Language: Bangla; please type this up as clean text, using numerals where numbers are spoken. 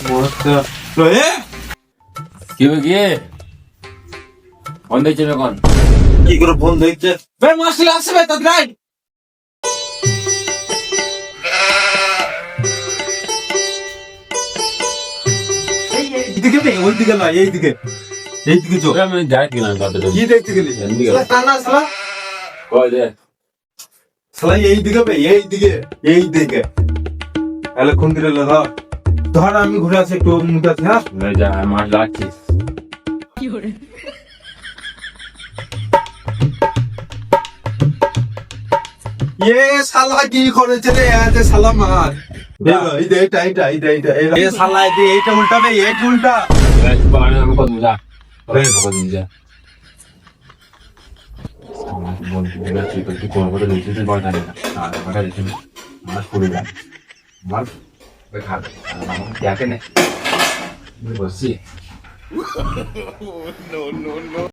কি হবে কি বন্ধ হয়েছে এখন কি করে বন্ধ হচ্ছে ভাই মাসলে আসবে ভাই তাড়াতাড়ি এইদিকে ভাই ওইদিকে না এইদিকে চো আমি ডাইরেক্ট গেলাম তাতে কি দেখতে গেলি টানা সালা কই দে সালা এইদিকে ভাই এইদিকে তাহলে কোন দিকে লাগা ধর আমি ঘুরে আসি একটু মুখ আছে হ্যাঁ যা মাছ লাগছে শালা কি করেছে রে এতে শালা মার এটা শালা এইটা উল্টাবে এইটা উল্টা আমি কত যা কত যা বসছি